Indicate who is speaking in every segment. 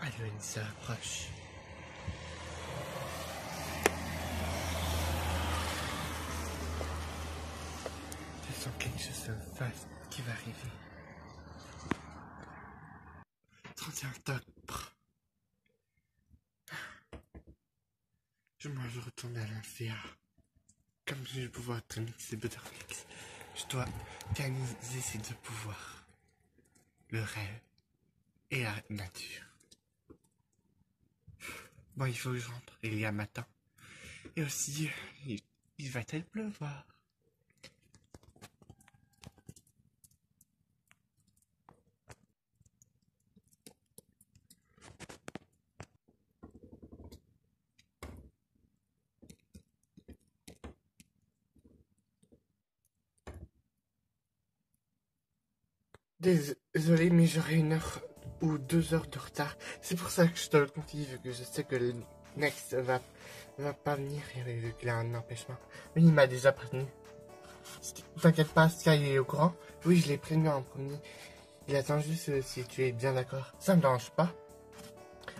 Speaker 1: Halloween s'approche. Je sens quelque chose de vaste qui va arriver. 31 octobre. Moi, je retourne à l'enfer. Comme je vais pouvoir tenir ces butterflies, je dois canaliser ces deux pouvoirs. Le rêve et la nature. Bon, il faut que je rentre. Il y a matin. Et aussi, il va-t-il pleuvoir? Désolé, mais j'aurai 1 heure ou 2 heures de retard. C'est pour ça que je te le confie, vu que je sais que le Next va pas venir et vu qu'il a un empêchement. Mais il m'a déjà prévenu. T'inquiète pas, Sky est au courant. Oui, je l'ai prévenu en premier. Il attend juste si tu es bien d'accord. Ça me dérange pas.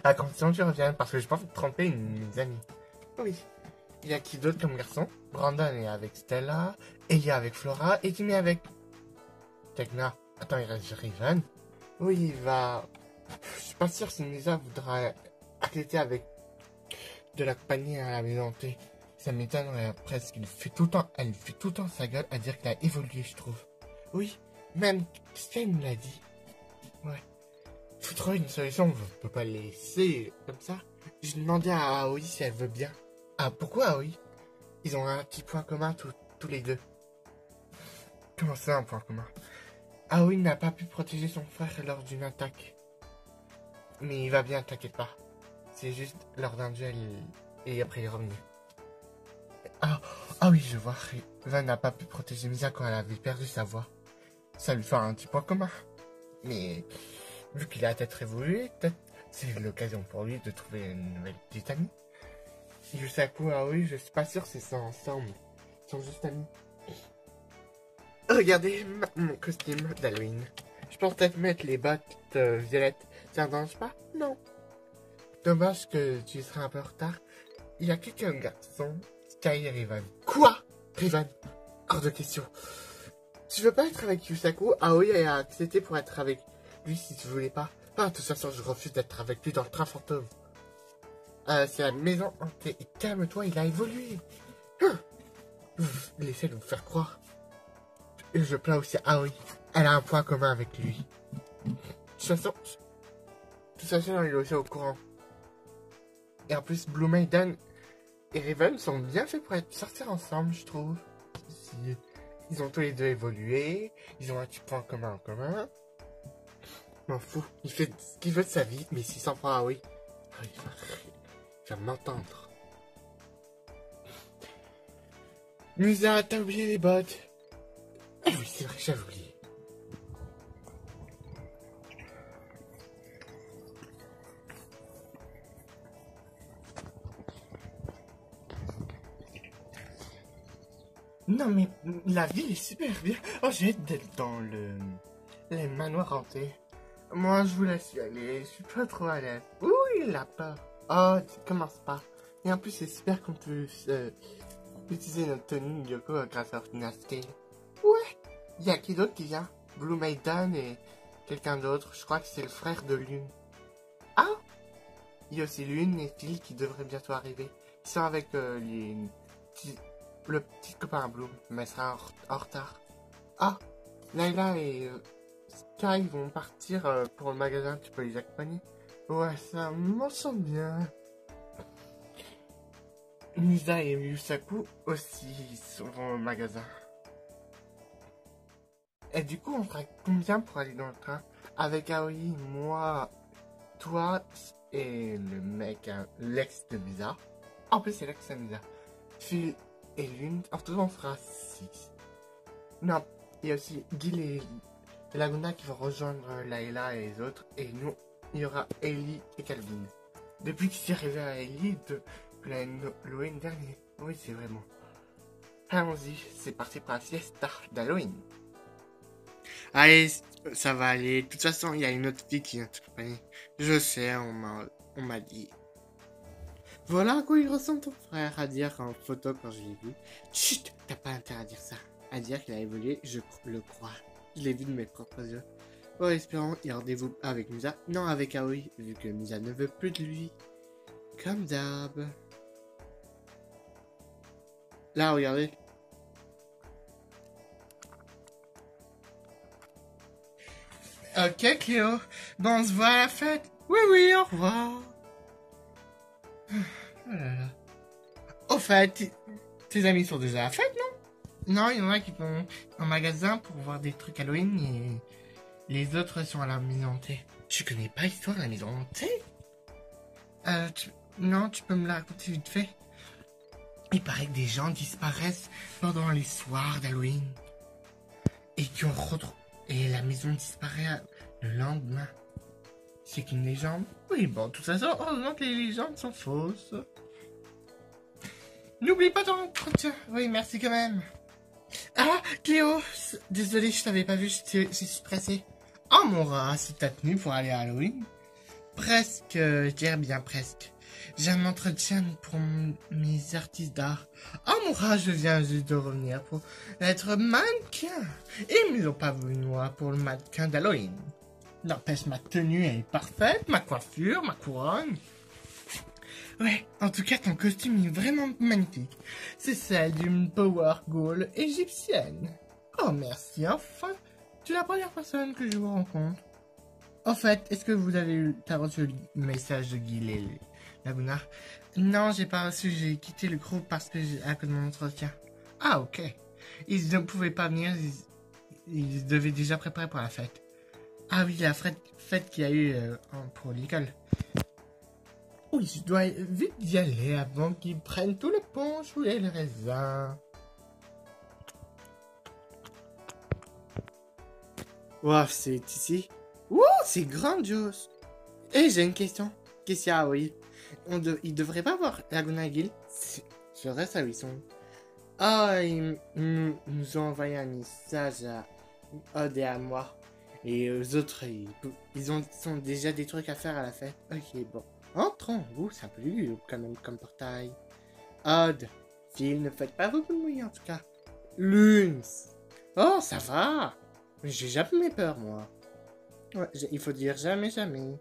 Speaker 1: À condition que tu reviennes, parce que je pense te tromper mes amis. Oui. Il y a qui d'autre comme garçon? Brandon est avec Stella, Ellie avec Flora et Timmy avec Tekna. Attends, il reste Riven. Oui, il va... Je suis pas sûr si Misa voudra accepter avec de la compagnie à la maison hantée. Ça m'étonnerait presque. Elle fait tout le temps sa gueule à dire qu'elle a évolué, je trouve. Oui, même Sky me l'a dit. Ouais. Faut trouver une solution, on peut pas les laisser comme ça. J'ai demandé à Aoi si elle veut bien. Ah, pourquoi Aoi? Ils ont un petit point commun tous les deux. Comment ça, un point commun? Aoi n'a pas pu protéger son frère lors d'une attaque. Mais il va bien, t'inquiète pas. C'est juste lors d'un duel et après il est revenu. Ah oui, je vois. Riven n'a pas pu protéger Misa quand elle avait perdu sa voix. Ça lui fait un petit point commun. Mais vu qu'il a la tête révolue, peut-être c'est l'occasion pour lui de trouver une nouvelle petite amie. Yusaku, ah oui, je suis pas sûr c'est ça ensemble. Ils sont juste amis. Regardez mon costume d'Halloween. Je pense peut-être mettre les bottes violettes. Ça ne dérange pas? Non. Dommage que tu seras un peu en retard. Il y a quelqu'un garçon, Sky et Riven. Quoi? Riven? Hors de question. Tu veux pas être avec Yusaku? Aoi a accepté pour être avec lui si tu voulais pas. Ah, de toute façon, je refuse d'être avec lui dans le train fantôme. C'est la maison hantée. Et calme-toi, il a évolué. Il essaie de me faire croire. Et je plains aussi Aoi. Elle a un point commun avec lui. De toute façon, il est aussi au courant. Et en plus, Blue Maiden et Riven sont bien faits pour sortir ensemble, je trouve. Ils ont tous les deux évolué. Ils ont un petit point commun en commun. M'en fous. Il fait ce qu'il veut de sa vie, mais s'il s'en prend à Aoi, il va m'entendre. Musa, t'as oublié les bottes? Ah oui, c'est vrai, j'avais oublié. Non mais la ville est super bien. Oh, j'ai hâte d'être dans les manoirs hantés. Moi, je vous laisse y aller. Je suis pas trop à l'aise. Ouh, il a peur. Oh, tu commences pas. Et en plus, c'est super qu'on peut utiliser notre tenue Yoko grâce à Scale. Ouais. Il y a qui d'autre qui vient? Blue Maiden et quelqu'un d'autre. Je crois que c'est le frère de Lune. Ah. Il y a aussi Lune et Phil qui devraient bientôt arriver. Ils sont avec le petit copain à Bloom, mais sera en retard. Ah, Layla et Sky vont partir pour le magasin, tu peux les accompagner? Ouais, ça m'en semble bien. Misa et Yusaku aussi vont au magasin. Et du coup, on fera combien pour aller dans le train? Avec Aoi, moi, toi et le mec, l'ex de Misa. En plus, c'est l'ex de Misa. Phil et Lune, en tout, on fera 6. Non, il y a aussi Gil et Laguna qui vont rejoindre Layla et les autres. Et nous, il y aura Ellie et Calvin. Depuis que c'est arrivé à Ellie, depuis l'Halloween dernier. Oui, c'est vraiment. Allons-y, c'est parti pour la fiesta d'Halloween. Allez, ça va aller. De toute façon, il y a une autre fille qui vient t'accompagner. Je sais, on m'a dit. Voilà à quoi il ressemble ton frère, à dire en photo quand je l'ai vu. Chut, t'as pas intérêt à dire ça. À dire qu'il a évolué, je le crois. Je l'ai vu de mes propres yeux. Oh, espérons, il y a rendez-vous avec Musa. Non, avec Aoi, vu que Musa ne veut plus de lui. Comme d'hab. Là, regardez. Ok, Cléo. Bon, on se voit à la fête. Oui, oui, au revoir. Oh là là. Au fait, tes amis sont déjà à la fête, non? Non, il y en a qui vont en magasin pour voir des trucs Halloween et les autres sont à la maison hantée. Je connais pas l'histoire de la maison hantée. Non, tu peux me la raconter vite fait. Il paraît que des gens disparaissent pendant les soirs d'Halloween. Et et la maison disparaît le lendemain. C'est qu'une légende? Oui, bon, de toute façon, heureusement que les légendes sont fausses. N'oublie pas ton entretien. Oui, merci quand même. Ah, Cléo, désolé, je t'avais pas vu, je suis pressé. Oh mon rat, c'est ta tenue pour aller à Halloween? Presque, je dirais bien presque. J'ai un entretien pour mes artistes d'art. Oh mon rat, je viens juste de revenir pour être mannequin. Et ils me l'ont pas voulu moi pour le mannequin d'Halloween. N'empêche, ma tenue est parfaite, ma coiffure, ma couronne. Ouais, en tout cas, ton costume est vraiment magnifique. C'est celle d'une Power Girl égyptienne. Oh, merci, enfin. Tu es la première personne que je vous rencontre. En fait, est-ce que t'as reçu le message de Guy Laguna? Non, j'ai pas reçu, j'ai quitté le groupe parce que à cause de mon entretien. Ah, ok. Ils ne pouvaient pas venir, ils devaient déjà préparer pour la fête. Ah oui, la fête qu'il y a eu pour l'école. Oui, je dois vite y aller avant qu'ils prennent tout le punch et le raisin. Wow, c'est ici. Wow, c'est grandiose. Et j'ai une question. Qu'est-ce qu'il y a, oui? Il devrait pas voir Laguna Guild. Je reste à 800. Ah, ils nous ont envoyé un message à Odd et à moi. Et aux autres, ils ont déjà des trucs à faire à la fête. Ok, bon. Entrons. C'est un peu lugubre quand même comme portail. Odd, Phil, ne faites pas beaucoup de bruit en tout cas. Lunes. Oh, ça va. J'ai jamais peur, moi. Ouais, il faut dire jamais, jamais.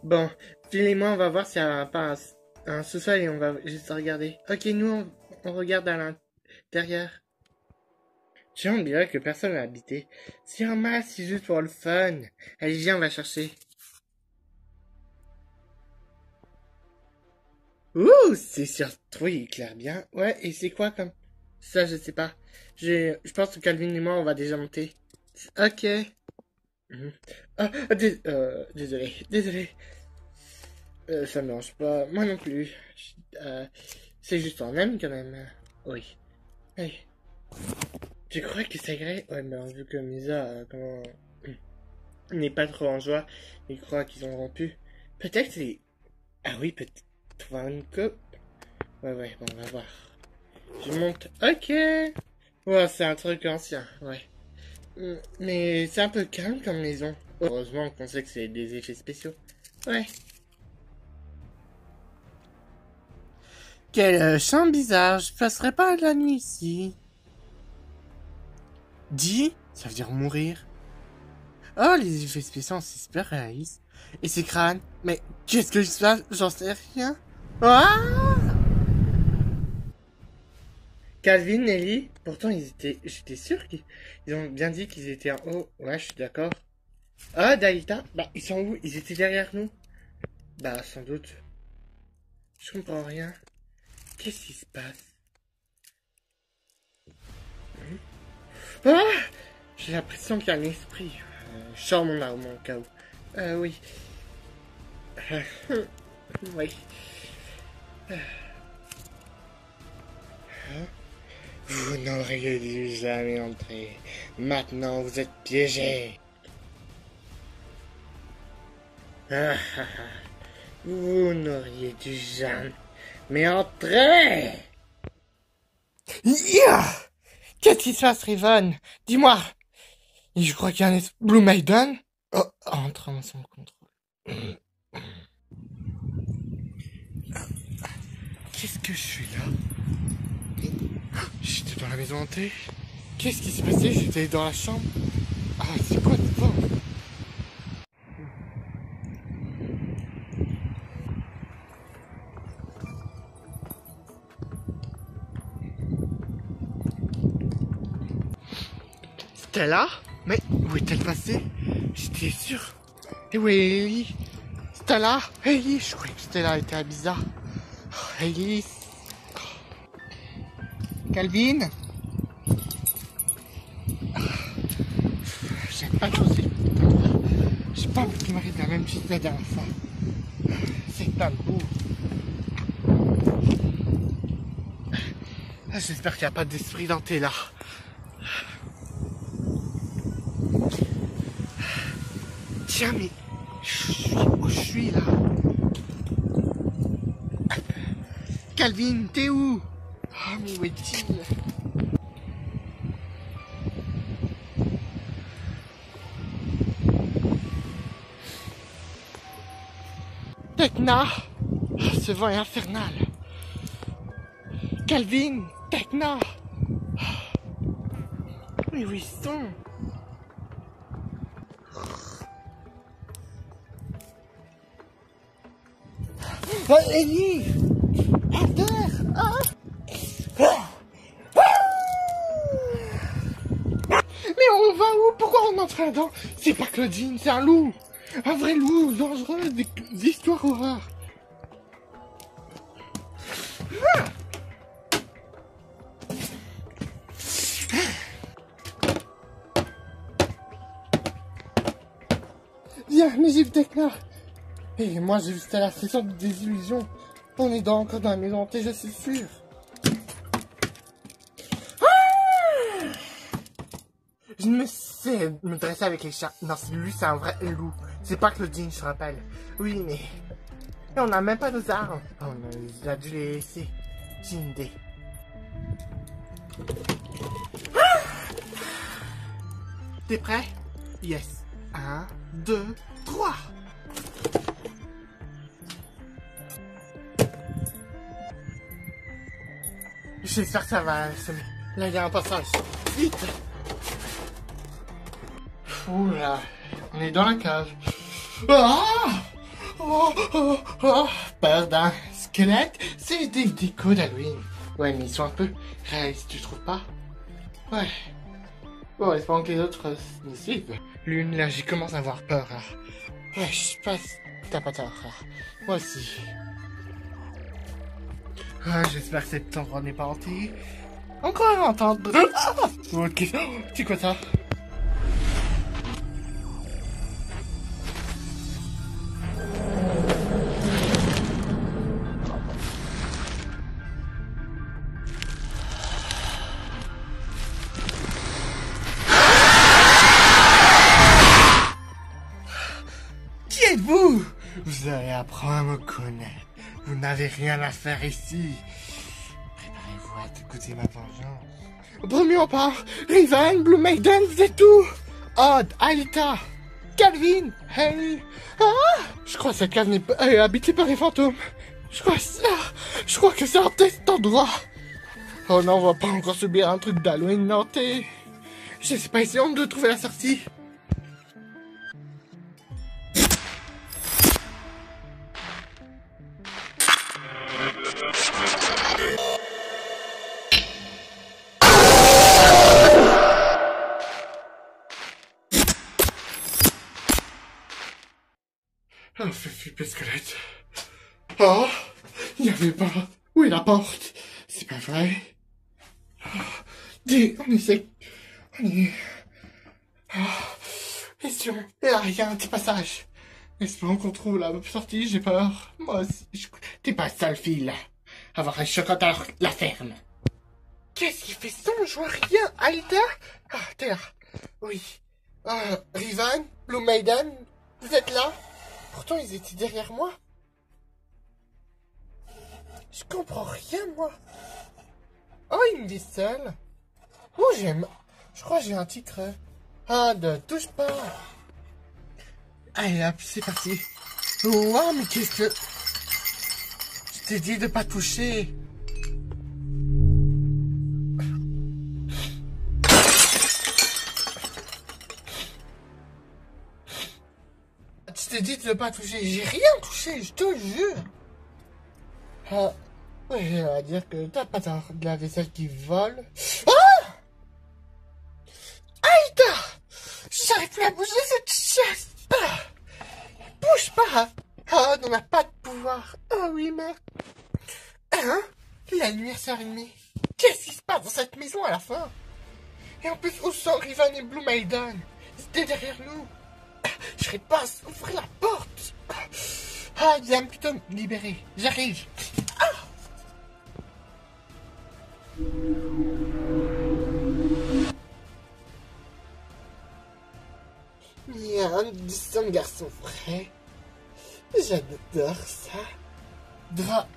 Speaker 1: Bon, Phil et moi, on va voir s'il y a pas un sous-sol et on va juste regarder. Ok, nous, on regarde à l'intérieur. On dirait que personne n'a habité. C'est un mal, c'est juste pour le fun. Allez, viens, on va chercher. Ouh, c'est surtout, il éclaire bien. Ouais, et c'est quoi comme... Ça, je sais pas. Je pense que Calvin et moi, on va déjà monter. Ok. Ah, désolé. Ça me dérange pas. Moi non plus. C'est juste un ami quand même. Oui. Allez. Tu crois que ça irait? Ouais, mais vu que Misa, n'est pas trop en joie, il croit qu'ils ont rompu. Peut-être c'est... Ah oui, peut-être trouver une coupe. Ouais, bon, on va voir. Je monte. Ok. Ouais, c'est un truc ancien, ouais. Mais c'est un peu calme comme maison. Heureusement qu'on sait que c'est des effets spéciaux. Ouais. Quel champ bizarre, je passerai pas la nuit ici. Dis, ça veut dire mourir. Oh, les effets spéciaux, c'est super réaliste. Et ces crânes, mais qu'est-ce que je sais? J'en sais rien. Ah! Calvin, Nelly, pourtant j'étais sûr qu'ils ont bien dit qu'ils étaient en haut. Ouais, je suis d'accord. Ah, Dalita, bah ils sont où? Ils étaient derrière nous. Bah, sans doute. Je comprends rien. Qu'est-ce qui se passe? Ah! J'ai l'impression qu'il y a un esprit. Je sors mon arme au cas où. Oui. Oui. Vous n'auriez dû jamais entrer. Maintenant, vous êtes piégés. Vous n'auriez dû jamais entrer. Yeah! Qu'est-ce qui se passe, Riven? Dis-moi. Et je crois qu'il y a un Blue Maiden. Oh, entre en son contrôle. Qu'est-ce que je suis là? J'étais dans la maison hantée. Qu'est-ce qui s'est passé? J'étais dans la chambre. Ah, c'est quoi de bon? Stella? Mais où est-elle passée? J'étais sûr. Et où est Ellie? Stella? Ellie? Je croyais que Stella était à bizarre. Oh, Ellie? Calvin? J'ai pas choisi. J'ai pas envie qu'il m'arrive la même chose que la dernière fois. C'est un bout. J'espère qu'il n'y a pas d'esprit denté là. Tiens, mais où je suis là? Calvin, t'es où? Ah, mais où est-il? Tecna! Ah, ce vent est infernal. Calvin! Tecna! Mais où ils sont? Oh, Ellie! À terre! Ah! Mais on va où? Pourquoi on entre là-dedans? C'est pas Claudine, c'est un loup! Un vrai loup, dangereux, des histoires horreurs. Viens, mais j'ai vu Tecna. Et moi j'ai vu Stella, c'est sans des illusions. On est encore dans la maison hantée, je suis sûr. Je ne sais me dresser avec les chats. Non, lui c'est un vrai loup. C'est pas Claudine, je rappelle. Oui, mais... Et on n'a même pas nos armes. On a dû les laisser. J'ai une idée. T'es prêt? Yes. 1, 2, 3. J'espère que ça va semer. Là, il y a un passage. Vite! Oula, on est dans la cage. Ah! Oh, oh, oh. Peur d'un squelette, c'est des décos d'Halloween. Ouais, mais ils sont un peu réalistes, tu trouves pas? Ouais. Bon, espérons que les autres nous suivent. L'une, là, j'ai commencé à avoir peur. Là. Ouais, je sais pas si t'as pas tort. Là. Moi aussi. Ah, j'espère que cet endroit n'est pas hanté. Encore à entendre. Ah, ok. C'est quoi ça? Qui êtes-vous? Vous allez apprendre à me connaître. Vous n'avez rien à faire ici. Préparez-vous à écouter ma vengeance. Premier on part. Riven, Blue Maiden, vous êtes où? Odd, Alita, Calvin, Harry. Ah! Je crois que cette cave n'est pas habitée par les fantômes. Je crois que c'est un cet endroit. Oh non, on va pas encore subir un truc d'Halloween nantais. Je sais pas, essayons de trouver la sortie. Oh, fait flipper squelette. Oh, il n'y avait pas. Où est la porte? C'est pas vrai. On essaie. On est. Question. Il y a un petit passage. Espérons qu'on trouve la sortie, j'ai peur. Moi aussi. T'es pas sale fille, là. Avoir un chocolat la ferme. Qu'est-ce qui fait son? Je vois rien. Alita? Ah, t'es là. Oui. Rivan? Blue Maiden? Vous êtes là? Pourtant, ils étaient derrière moi. Je comprends rien, moi. Oh, il me dit seul. Oh, j'aime. Je crois que j'ai un titre. Ah, ne touche pas. Allez, hop, c'est parti. Wow, mais qu'est-ce que... Je t'ai dit de pas toucher. Je t'ai dit de ne pas toucher. J'ai rien touché, je te jure. Ah, ouais, on va dire que t'as pas de la vaisselle qui vole. Ah! Aïda! J'arrive plus à bouger cette chaise. Ah! Bouge pas! Ah, on n'a pas de pouvoir. Ah oui, merde. Hein? La lumière s'est allumée. Qu'est-ce qui se passe dans cette maison à la fin? Et en plus, où sont Riven et Blue Maiden? C'était derrière nous. Je serais pas à ouvrir la porte. Ah, Diane, plutôt me libérer. J'arrive. Ah! Miam, du sang garçon frais. J'adore ça.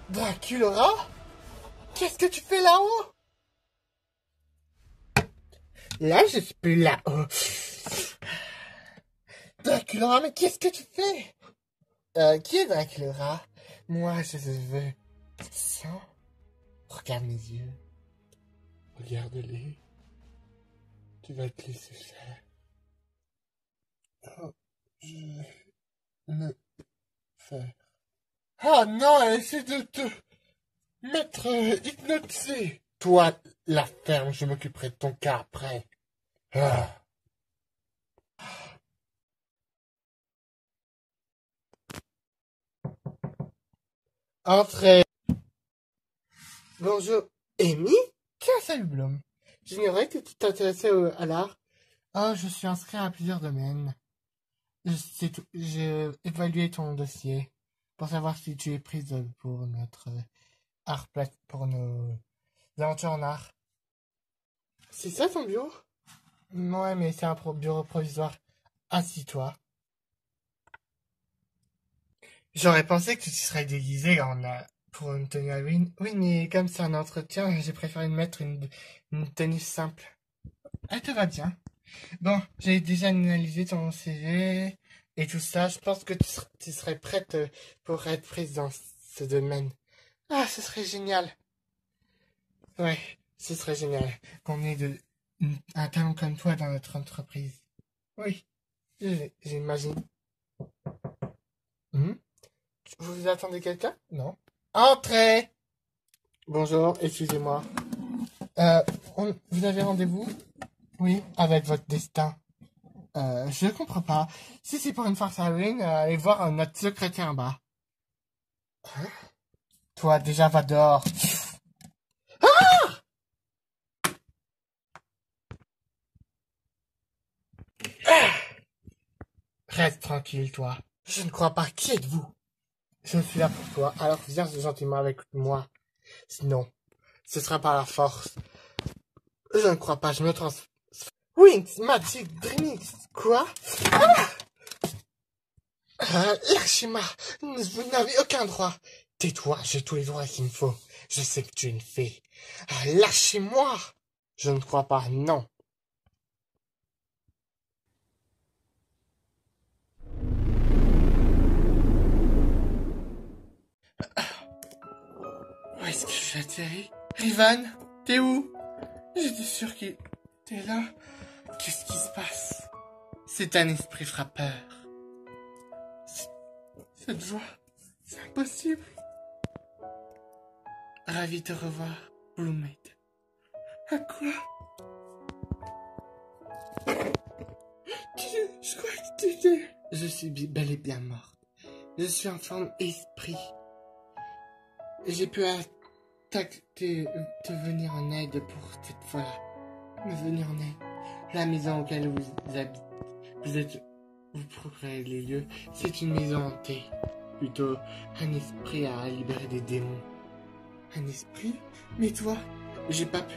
Speaker 1: Dracula? Qu'est-ce que tu fais là-haut? Là, je suis plus là-haut. Dracula, mais qu'est-ce que tu fais? Qui est Dracula? Moi, je veux... Sang? Regarde mes yeux. Regarde-les. Tu vas te laisser faire. Oh, je vais me faire. Ah non, essaie de te mettre hypnotisé. Toi, la ferme, je m'occuperai de ton cas après. Ah. Entrez. Bonjour, Amy? Tiens, salut Blum. J'ignorais que tu t'intéressais à l'art. Oh, je suis inscrit à plusieurs domaines. J'ai évalué ton dossier pour savoir si tu es prise pour notre pour nos aventures en art. C'est ça ton bureau? Ouais, mais c'est un bureau provisoire. Assis-toi. J'aurais pensé que tu serais déguisé pour une tenue Halloween. Oui, mais comme c'est un entretien, j'ai préféré mettre une tenue simple. Elle te va bien. Bon, j'ai déjà analysé ton CV et tout ça. Je pense que tu serais prête pour être prise dans ce domaine. Ah, ce serait génial. Ouais, ce serait génial qu'on ait un talent comme toi dans notre entreprise. Oui, j'imagine. Vous attendez quelqu'un? Non. Entrez! Bonjour, excusez-moi. Vous avez rendez-vous? Oui, avec votre destin. Je comprends pas. Si c'est pour une farce Halloween, allez voir notre secrétaire en bas. Hein? Toi, déjà, va dehors. Ah! Reste tranquille, toi. Je ne crois pas. Qui êtes-vous? Je suis là pour toi, alors viens gentiment avec moi. Sinon, ce sera par la force. Je ne crois pas, je me transforme. Wings, Magic, Dreamix, quoi? Lâchez-moi, vous n'avez aucun droit. Tais-toi, j'ai tous les droits qu'il me faut. Je sais que tu es une fée. Lâchez-moi. Je ne crois pas, non. Où est-ce que j'ai atterri? Rivan, t'es où? J'étais sûr qu'il était là. Qu'est-ce qui se passe? C'est un esprit frappeur. Cette voix, c'est impossible. Ravi de te revoir, Blue Maiden. À quoi? Je crois que tu étais... Je suis bel et bien morte. Je suis en forme esprit. J'ai pu te venir en aide pour cette fois-là. Me venir en aide. La maison auquel vous habitez, vous procurez les lieux, c'est une maison hantée. Plutôt un esprit à libérer des démons. Un esprit? Mais toi, j'ai pas pu...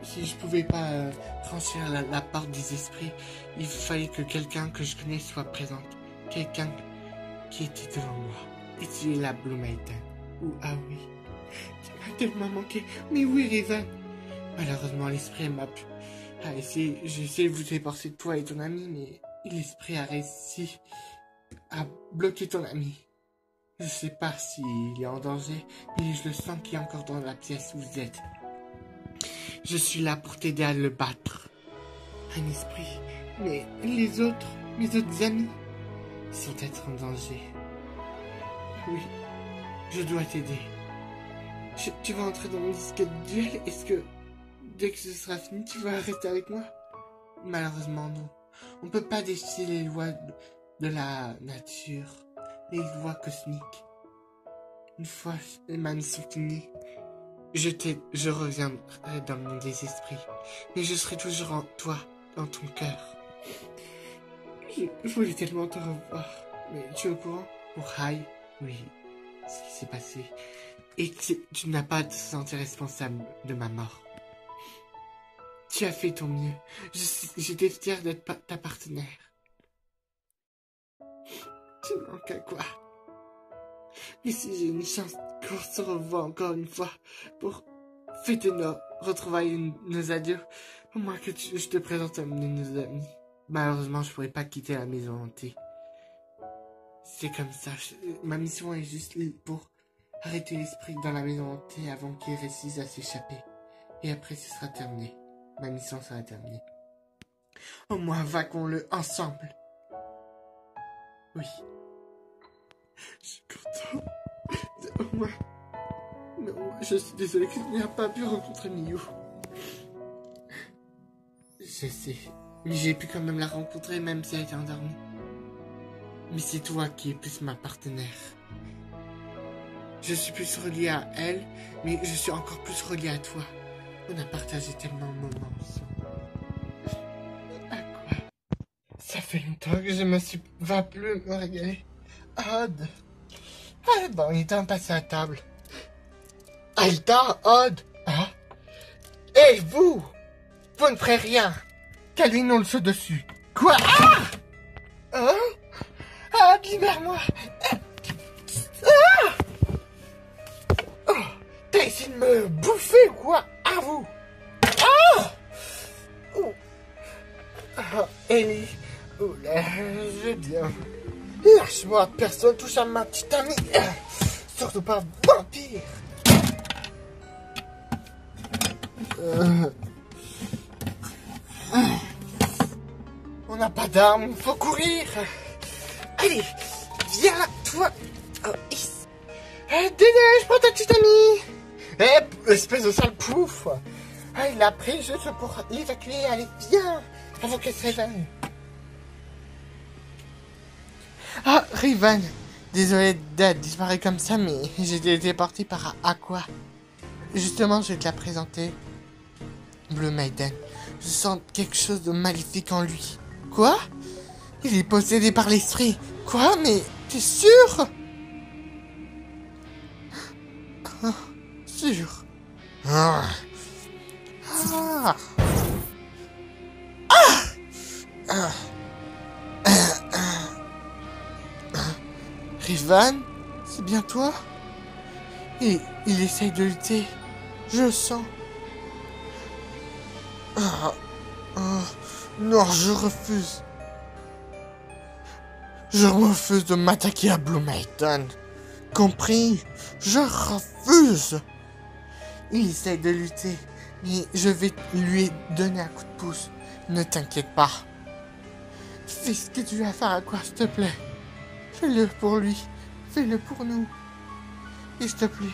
Speaker 1: Si je pouvais pas franchir la porte des esprits, il fallait que quelqu'un que je connais soit présent. Quelqu'un qui était devant moi. Et tu es la Blue Maiden. Ou ah oui. Tu m'as tellement manqué. Mais oui, Riven. Malheureusement, l'esprit J'ai essayé de vous téléporter toi et ton ami, mais l'esprit a réussi à bloquer ton ami. Je sais pas s'il est en danger, mais je le sens qu'il est encore dans la pièce où vous êtes. Je suis là pour t'aider à le battre. Un esprit. Mais mes autres amis, sont peut-être en danger. Oui, je dois t'aider. Tu vas entrer dans mon disque de duel. Est-ce que, dès que ce sera fini, tu vas rester avec moi? Malheureusement, non. On peut pas défier les lois de la nature, les lois cosmiques. Une fois ma mission finie, je reviendrai dans le monde des esprits. Mais je serai toujours en toi, dans ton cœur. Je voulais tellement te revoir. Mais tu es au courant? Pour Hai, oui, ce qui s'est passé. Et tu n'as pas à te sentir responsable de ma mort. Tu as fait ton mieux. J'étais fier d'être ta partenaire. Tu manques à quoi? Mais si j'ai une chance qu'on se revoie encore une fois pour fêter nos retrouvailles, nos adieux, au moins que je te présente à nos amis. Malheureusement, je pourrais pas quitter la maison hantée. C'est comme ça. Ma mission est juste pour arrêter l'esprit dans la maison hantée avant qu'il réussisse à s'échapper. Et après, ce sera terminé. Ma mission sera terminée. Au moins, vaquons-le ensemble. Oui. Je suis content. Au moins... Mais au moins, je suis désolé que tu n'aies pas pu rencontrer Miyu. Je sais. Mais j'ai pu quand même la rencontrer même si elle était endormie. Mais c'est toi qui es plus ma partenaire. Je suis plus relié à elle, mais je suis encore plus relié à toi. On a partagé tellement de moments ensemble. À quoi? Ça fait longtemps que je me suis va plus me régaler. Odd. Ah bon, il est temps de passer à table. Alta, Odd. Ah. Hé, vous! Vous ne ferez rien. Calvin, le saut dessus. Quoi? Ah! Hein? Ah, libère-moi! Ah! Oh, t'as essayé de me bouffer, quoi? À vous! Ah! Oh. Ah, Ellie. Oh là, je vais bien. Lâche-moi, personne touche à ma petite amie. Surtout pas vampire. On n'a pas d'armes, faut courir. Allez, viens là, toi. Oh, dégage, prends ta petite amie. Espèce de sale pouf. Ah, il a pris juste pour l'évacuer. Allez, viens, avant qu'elle se réveille. Ah, Riven. Désolé d'être disparu comme ça, mais j'ai été téléporté par Aqua. Justement, je vais te la présenter. Blue Maiden. Je sens quelque chose de maléfique en lui. Quoi? Il est possédé par l'esprit. Quoi? Mais t'es sûr? Ah, sûr. Ah. Ah. Ah. Rivan? C'est bien toi? Et il essaye de lutter. Je le sens. Ah. Ah. Non, je refuse. Je refuse de m'attaquer à Blue Maiden. Compris? Je refuse. Il essaye de lutter, mais je vais lui donner un coup de pouce. Ne t'inquiète pas. Fais ce que tu as à faire à quoi, s'il te plaît. Fais-le pour lui. Fais-le pour nous. Et s'il te plaît,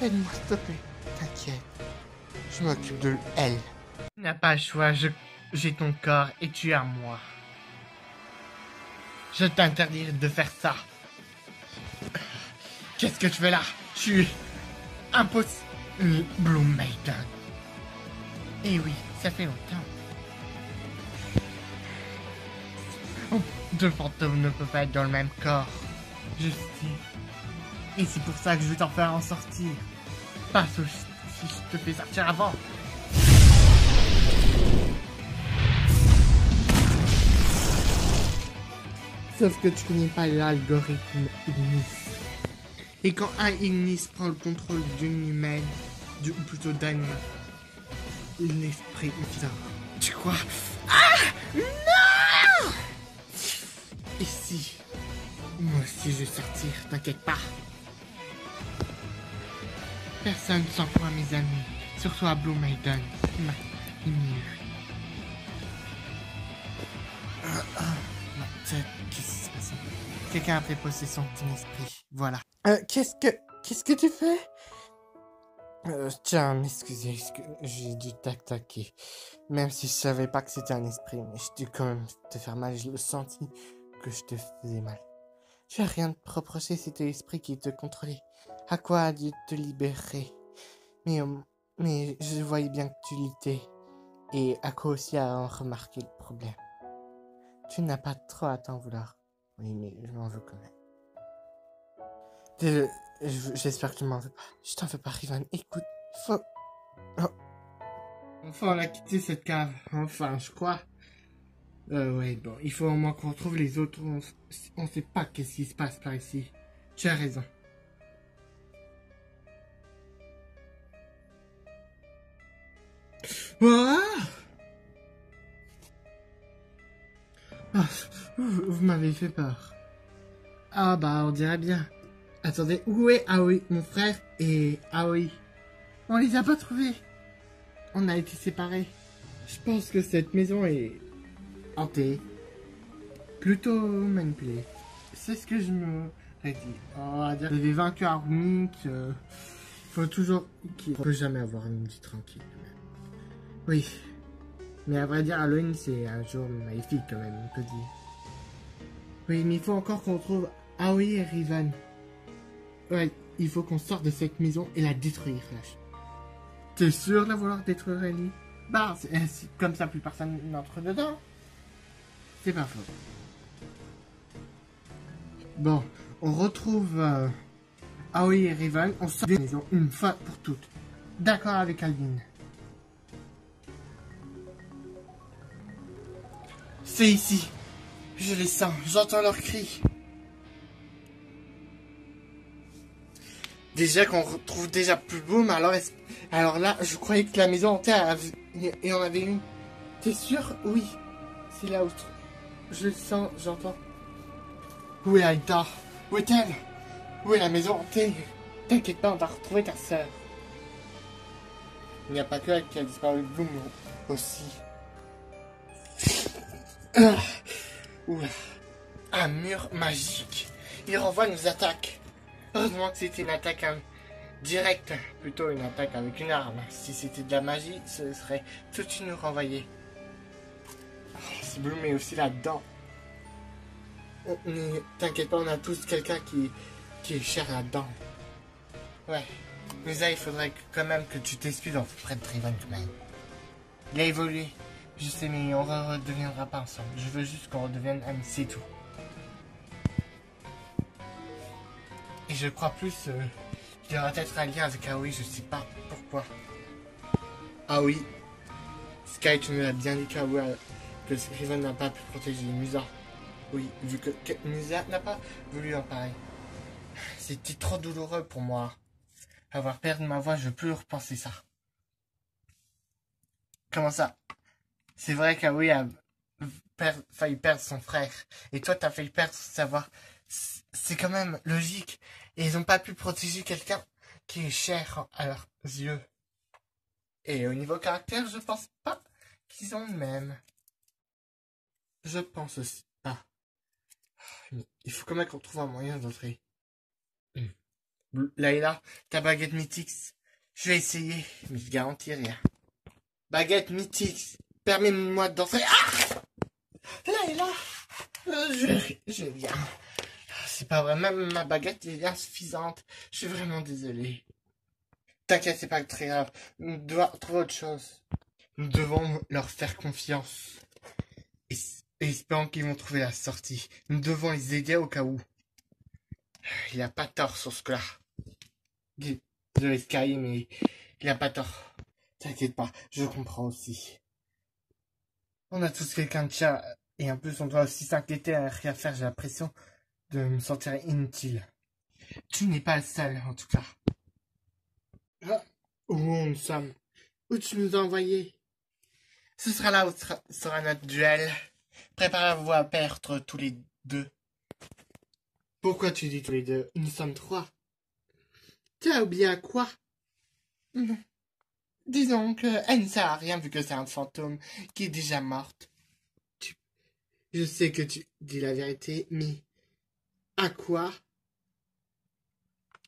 Speaker 1: aide-moi, s'il te plaît. T'inquiète. Je m'occupe de elle. Tu n'as pas le choix, j'ai ton corps et tu es à moi. Je t'interdis de faire ça. Qu'est-ce que tu fais là? Je suis impossible. Blue Maiden. Eh oui, ça fait longtemps. Deux fantômes ne peuvent pas être dans le même corps. Je sais. Et c'est pour ça que je vais t'en faire en sortir. Pas si je te fais sortir avant. Sauf que tu connais pas l'algorithme Ignis. Et quand un Ignis prend le contrôle d'une humaine, ou plutôt d'animal, l'esprit vient. Tu crois? Ah! Non! Ici. Moi aussi, je vais sortir, t'inquiète pas. Personne s'en fout à mes amis, surtout à Blue Maiden. Il qu'est-ce qui se passe? Quelqu'un a pris possession de ton esprit, voilà. Qu'est-ce que tu fais? Tiens, m'excuser, j'ai dû t'attaquer. Même si je savais pas que c'était un esprit, mais je dû quand même te faire mal, je le sentis que je te faisais mal. Tu as rien de reproché, c'était l'esprit qui te contrôlait. À quoi a dû te libérer? Mais je voyais bien que tu l'étais. Et Ako aussi a remarqué le problème. Tu n'as pas trop à t'en vouloir. Oui, mais je m'en veux quand même. J'espère que tu m'en veux pas. Je t'en veux pas, Rivan. Écoute, faut... Oh. Enfin, on a quitté cette cave. Enfin, je crois. Ouais, bon, il faut au moins qu'on retrouve les autres. On sait pas qu'est-ce qui se passe par ici. Tu as raison. Ah! Ah, vous m'avez fait peur. Ah bah, on dirait bien. Attendez, où est Aoi, mon frère et Aoi? On les a pas trouvés. On a été séparés. Je pense que cette maison est hantée. Plutôt manipulée. C'est ce que je me dit. On va dire, vous avez vaincu Armik. Faut toujours... On peut jamais avoir une vie tranquille. Oui. Mais à vrai dire, Halloween, c'est un jour magnifique quand même, on peut dire. Oui, mais il faut encore qu'on trouve Aoi et Rivan. Ouais, il faut qu'on sorte de cette maison et la détruire, Flash. T'es sûr de la vouloir détruire, Ellie? Bah, c'est comme ça, plus personne n'entre dedans. C'est pas faux. Bon, on retrouve Aoi et Rivan. On sort de la maison une fois pour toutes. D'accord avec Alvin. C'est ici. Je les sens, j'entends leurs cris. Déjà qu'on retrouve déjà plus beau, mais alors là, je croyais que la maison entière et on avait une. T'es sûr? Oui. C'est là où je le sens, j'entends. Où est Aïda? Où est-elle? Où est la maison hantée? T'inquiète pas, on va retrouver ta sœur. Il n'y a pas que elle qui a disparu de Bloom aussi. Oula. Un mur magique. Il renvoie nos attaques. Heureusement que c'était une attaque directe, plutôt une attaque avec une arme. Si c'était de la magie, ce serait tout de suite nous renvoyer. Oh, ce Bloom est aussi là-dedans. T'inquiète pas, on a tous quelqu'un qui est cher là-dedans. Ouais. Mais ça, il faudrait quand même que tu t'excuses auprès de Trayvon quand même. Il a évolué. Je sais, mais on ne redeviendra pas ensemble. Je veux juste qu'on redevienne amis, c'est tout. Et je crois plus qu'il y aura peut-être un lien avec Aoi, je sais pas pourquoi. Ah oui. Sky, tu nous l'as bien dit que Riven n'a pas pu protéger Musa. Oui, vu que Musa n'a pas voulu en parler. C'était trop douloureux pour moi. Avoir perdu ma voix, je peux repenser ça. Comment ça? C'est vrai qu'Aoi a failli perdre son frère. Et toi, t'as failli perdre sa voix. C'est quand même logique. Et ils n'ont pas pu protéger quelqu'un qui est cher à leurs yeux. Et au niveau caractère, je pense pas qu'ils ont le même. Je pense aussi pas. Il faut quand même qu'on trouve un moyen d'entrer. Layla, ta baguette Mythix. Je vais essayer, mais je garantis rien. Baguette Mythix, permets-moi d'entrer. Ah! Layla, je viens. C'est pas vrai, même ma baguette est insuffisante. Je suis vraiment désolé. T'inquiète, c'est pas très grave. Nous devons trouver autre chose. Nous devons leur faire confiance. Et espérons qu'ils vont trouver la sortie. Nous devons les aider au cas où. Il a pas tort sur ce cas-là. Désolé Sky, mais il a pas tort. T'inquiète pas, je comprends aussi. On a tous quelqu'un de chat. Et en plus, on doit aussi s'inquiéter à rien faire. J'ai l'impression de me sentir inutile. Tu n'es pas le seul, en tout cas. Ah, où nous sommes? Où tu nous as envoyés? Ce sera là où sera notre duel. Préparez-vous à perdre tous les deux. Pourquoi tu dis tous les deux? Nous sommes trois. Tu as oublié à quoi? Non. Disons que elle ne sert à rien vu que c'est un fantôme qui est déjà morte. Je sais que tu dis la vérité, mais à quoi?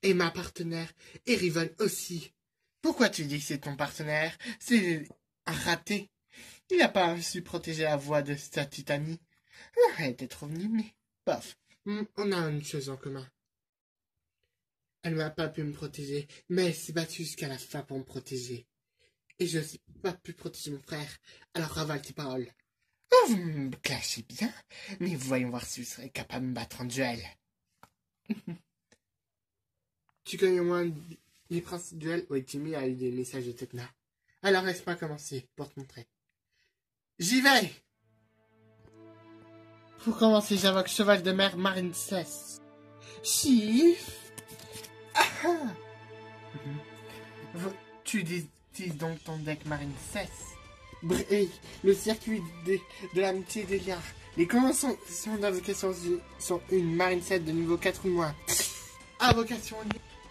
Speaker 1: Et ma partenaire est rivale aussi. Pourquoi tu dis que c'est ton partenaire? C'est un raté. Il n'a pas su protéger la voix de sa petite amie. Elle était trop venue, mais bof. On a une chose en commun. Elle m'a pas pu me protéger, mais elle s'est battue jusqu'à la fin pour me protéger. Et je n'ai pas pu protéger mon frère, alors ravale tes paroles. Oh, vous me clashez bien, mais voyons voir si vous serez capable de me battre en duel. Tu connais au moins les principes du duel? Oui, Timmy a eu des messages de Tekna. Alors laisse-moi commencer pour te montrer. J'y vais! Pour commencer, j'invoque cheval de mer marine 16. Chiffre. Ah. Tu utilises donc ton deck marine 16. Le circuit de l'amitié des liens. Les conventions d'invocation sont une marine 7 de niveau 4 ou moins. Invocation,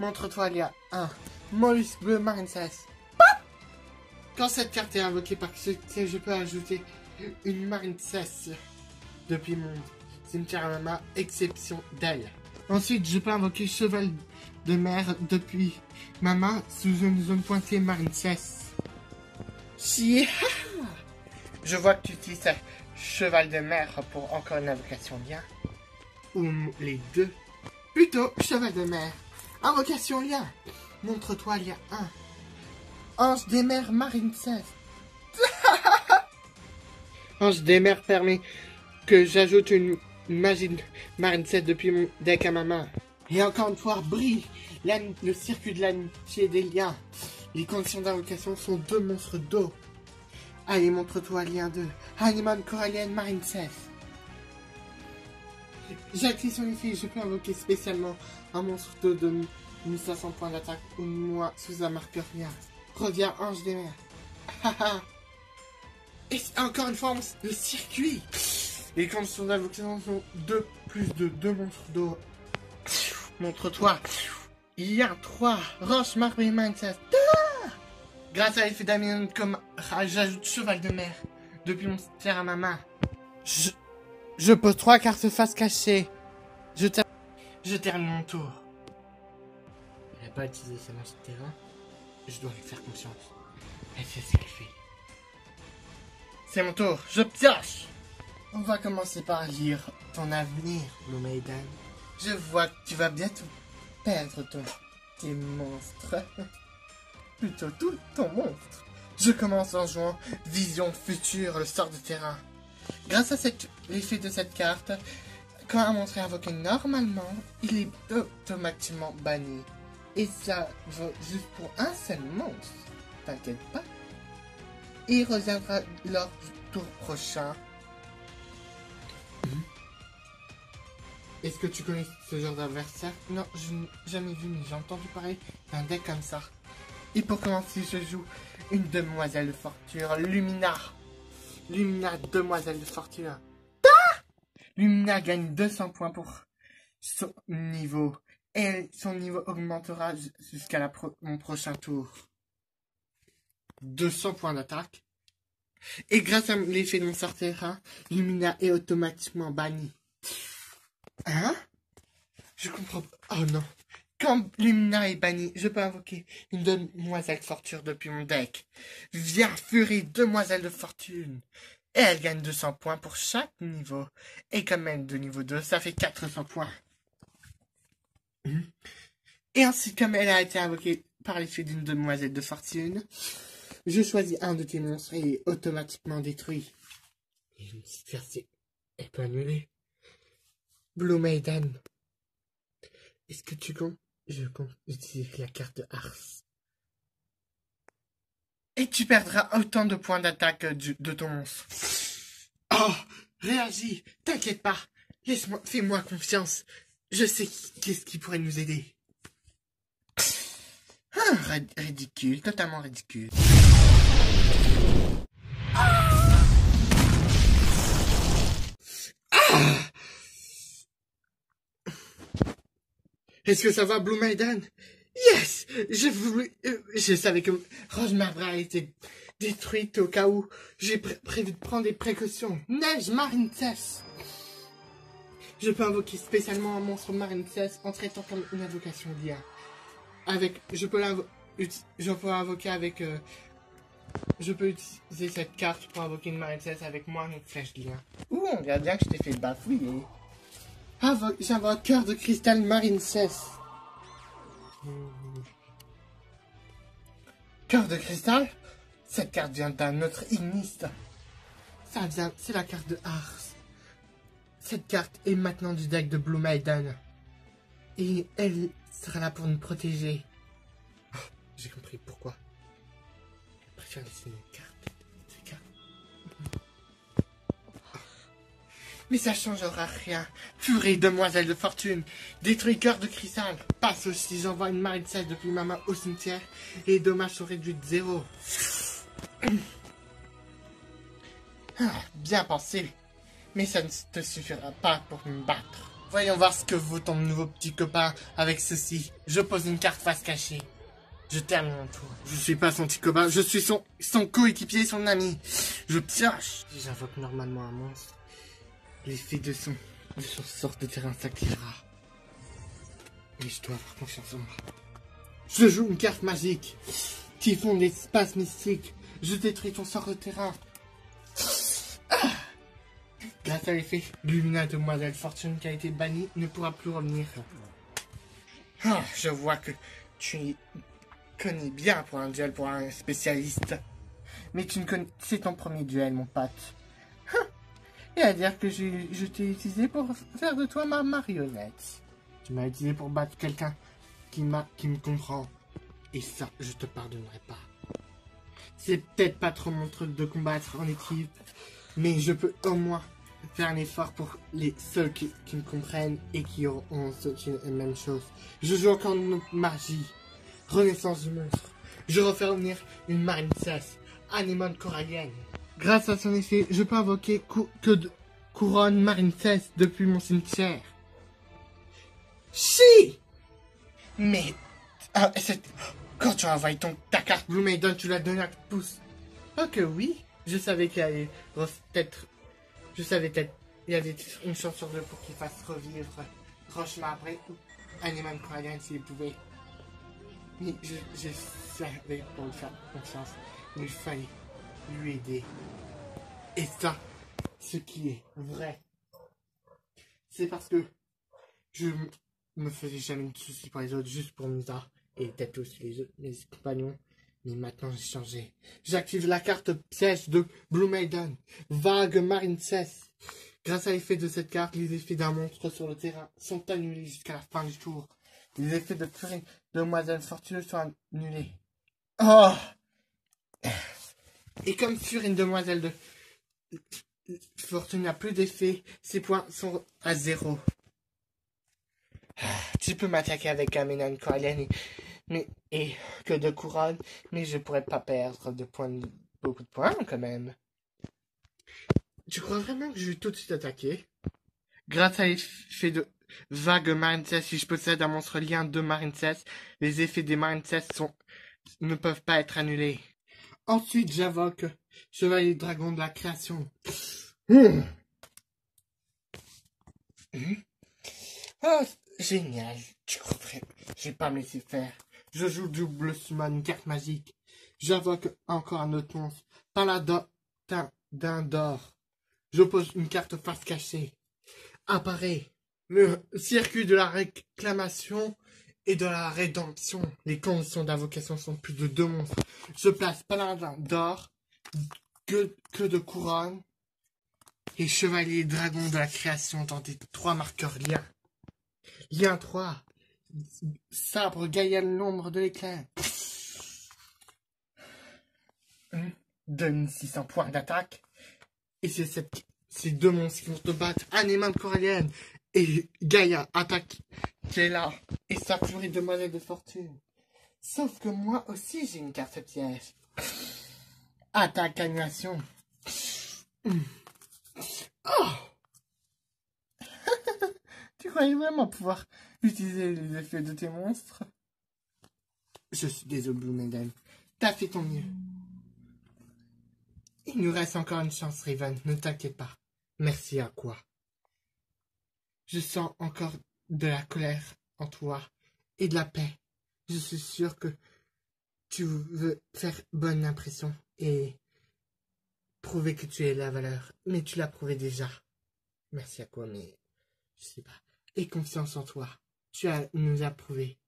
Speaker 1: montre-toi, il y a 1. Mollusque bleu marine 16. Quand cette carte est invoquée par succès, je peux ajouter une marine 16 depuis mon cimetière à Mama, exception d'elle. Ensuite, je peux invoquer cheval de mer depuis Mama sous une zone pointée marine 16. Si, je vois que tu utilises cheval de mer pour encore une invocation lien. Ou les deux. Plutôt cheval de mer. Invocation lien. Montre-toi lien 1. Ange des mers marine 16. Ange des mers permet que j'ajoute une magie marine 7 depuis mon deck à ma main. Et encore une fois, brille le circuit de l'amitié des liens. Les conditions d'invocation sont 2 monstres d'eau. Allez, montre-toi lien 2. Anémone corallienne marine 16. J'active son effet, je peux invoquer spécialement un monstre d'eau de 1500 points d'attaque ou moins sous un marqueur lien. Reviens ange des mers. Et encore une fois, le circuit. Les conditions d'invocation sont 2 plus de 2 monstres d'eau. Montre-toi. Il y a 3. Roche, marbre et mindset. Grâce à l'effet d'Amion, comme j'ajoute cheval de mer depuis mon terre à ma main. Je pose 3 cartes face cachée. Je termine mon tour. Elle n'a pas utilisé sa magie de terrain. Je dois lui faire confiance. Elle sait ce qu'elle fait. C'est mon tour. Je pioche. On va commencer par lire ton avenir, Blue Maiden. Je vois que tu vas bientôt perdre tes monstres. Plutôt tout ton monstre. Je commence en jouant Vision Future, le sort de terrain. Grâce à l'effet de cette carte, quand un monstre est invoqué normalement, il est automatiquement banni. Et ça vaut juste pour un seul monstre. T'inquiète pas. Il reviendra lors du tour prochain. Est-ce que tu connais ce genre d'adversaire? Non, je n'ai jamais vu, mais j'ai entendu parler d'un deck comme ça. Et pour commencer, je joue une demoiselle de fortune, Lumina. Lumina, demoiselle de fortune. Lumina gagne 200 points pour son niveau. Et son niveau augmentera jusqu'à mon prochain tour. 200 points d'attaque. Et grâce à l'effet de mon sort terrain, Lumina est automatiquement bannie. Hein? Je comprends pas. Oh non. Quand Lumina est bannie, je peux invoquer une demoiselle de fortune depuis mon deck. Viens, Furie, demoiselle de fortune. Et elle gagne 200 points pour chaque niveau. Et comme elle est de niveau 2, ça fait 400 points. Et ainsi, comme elle a été invoquée par l'effet d'une demoiselle de fortune, je choisis un de tes monstres et il est automatiquement détruit. Et une situation, elle peut annuler. Blue Maiden. Est-ce que tu comptes? Je compte utiliser la carte de Ars. Et tu perdras autant de points d'attaque de ton monstre. Oh, réagis, t'inquiète pas. Fais-moi confiance. Je sais qu'est-ce qui pourrait nous aider. Ridicule, totalement ridicule. Ah! Est-ce que ça va, Blue Maiden? Yes! Je savais que Roche Marbre a été détruite au cas où. J'ai prévu de prendre des précautions. Neige Marine cesse. Je peux invoquer spécialement un monstre Marine cesse en traitant comme une invocation d'IA. Je peux invoquer avec... je peux utiliser cette carte pour invoquer une Marine cesse avec moi une flèche d'IA. Ouh, on dirait bien que je t'ai fait bafouiller. J'invoque cœur de cristal Marine cesse. Cœur de cristal? Cette carte vient d'un autre igniste. C'est la carte de Ars. Cette carte est maintenant du deck de Blue Maiden. Et elle sera là pour nous protéger. Oh, j'ai compris pourquoi. Elle préfère dessiner une carte. Ces cartes. Oh. Mais ça changera rien. Furie, demoiselle de fortune. Détruit cœur de cristal. Passe aussi, j'envoie une marine cesse depuis ma main au cimetière. Et dommages sont réduits de 0. Bien pensé. Mais ça ne te suffira pas pour me battre. Voyons voir ce que vaut ton nouveau petit copain avec ceci. Je pose une carte face cachée. Je termine mon tour. Je suis pas son petit copain, je suis son coéquipier, son ami. Je pioche. Si j'invoque normalement un monstre, l'effet de son sort de terrain s'activera. Et je dois avoir confiance en moi. Je joue une carte magique. Typhon d'espace mystique. Je détruis ton sort de terrain. Grâce à l'effet, Lumina Demoiselle Fortune qui a été bannie ne pourra plus revenir. Ah, je vois que tu connais bien pour un duel pour un spécialiste. Mais c'est ton premier duel, mon pote. Et à dire que je t'ai utilisé pour faire de toi ma marionnette. Tu m'as utilisé pour battre quelqu'un qui me comprend. Et ça, je te pardonnerai pas. C'est peut-être pas trop mon truc de combattre en équipe, mais je peux au moins faire un effort pour les seuls qui me comprennent et qui ont la même chose. Je joue encore une magie. Renaissance du monstre. Je refais revenir une marine cesse. Anémone corallienne. Grâce à son effet, je peux invoquer que de couronne marine cesse depuis mon cimetière. Si! Mais... quand tu envoies ta carte Blue Maiden, tu l'as donné à pouce. Oh que oui. Je savais qu'il allait peut-être... Je savais peut-être il y avait une chance sur 2 pour qu'il fasse revivre Roche Marbre ou Anémone corallienne s'il pouvait. Mais je savais pour lui faire confiance. Il fallait lui aider. Et ça, ce qui est vrai, c'est parce que je me faisais jamais de soucis pour les autres, juste pour Misa et peut-être aussi mes compagnons. Mais maintenant j'ai changé. J'active la carte piège de Blue Maiden. Vague Marine cesse. Grâce à l'effet de cette carte, les effets d'un monstre sur le terrain sont annulés jusqu'à la fin du tour. Les effets de Furie Demoiselle Fortune sont annulés. Oh! Et comme Furie Demoiselle de Fortune n'a plus d'effet, ses points sont à 0. Tu peux m'attaquer avec Anémone corallienne et que de couronne, mais je pourrais pas perdre beaucoup de points quand même. Tu crois vraiment que je vais tout de suite attaquer? Grâce à l'effet de vague Marine cesse, si je possède un monstre lien de Marine cesse, les effets des Marine cesse ne peuvent pas être annulés. Ensuite, j'invoque Chevalier Dragon de la Création. Oh, génial. Tu comprends. Je vais pas me laisser faire. Je joue double summon, une carte magique. J'invoque encore un autre monstre. Paladin d'or. J'oppose une carte face cachée. Apparaît le circuit de la réclamation et de la rédemption. Les conditions d'invocation sont plus de 2 monstres. Je place Paladin d'or, que de couronne et Chevalier Dragon de la Création dans des 3 marqueurs liens. Lien 3. Sabre Gaïa l'ombre de l'éclair. Donne 600 points d'attaque. Et c'est ces 2 monstres qui vont te battre. Anémone corallienne et Gaïa attaque qui est là. Et sa Furie Demoiselle de Fortune. Sauf que moi aussi j'ai une carte piège. Attaque annulation. Oh. croyais vraiment pouvoir utiliser les effets de tes monstres? Je suis désolé, Blue Maiden. T'as fait ton mieux. Il nous reste encore une chance, Riven. Ne t'inquiète pas. Merci à quoi? Je sens encore de la colère en toi et de la paix. Je suis sûr que tu veux faire bonne impression et prouver que tu es la valeur. Mais tu l'as prouvé déjà. Merci à quoi, mais je sais pas. Et confiance en toi. Nous as prouvé.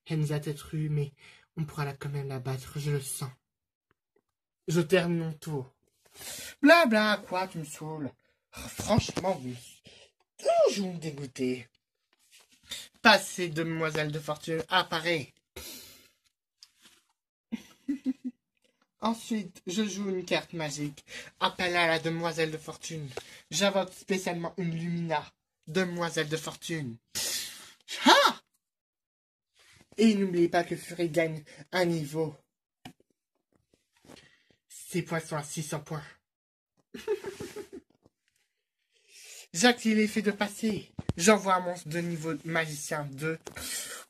Speaker 1: Elle nous a peut-être eu, mais on pourra quand même la battre, je le sens. Je termine mon tour. Blabla, quoi, tu me saoules. Oh, franchement, oui. Toujours dégoûté. Passez, demoiselle de fortune, apparaît. Ensuite, je joue une carte magique. Appel à la demoiselle de fortune. J'invoque spécialement une Lumina. Demoiselle de fortune. Ah! Et n'oubliez pas que Fury gagne un niveau. Ses points sont à 600 points. J'active l'effet de passer. J'envoie un monstre de niveau magicien 2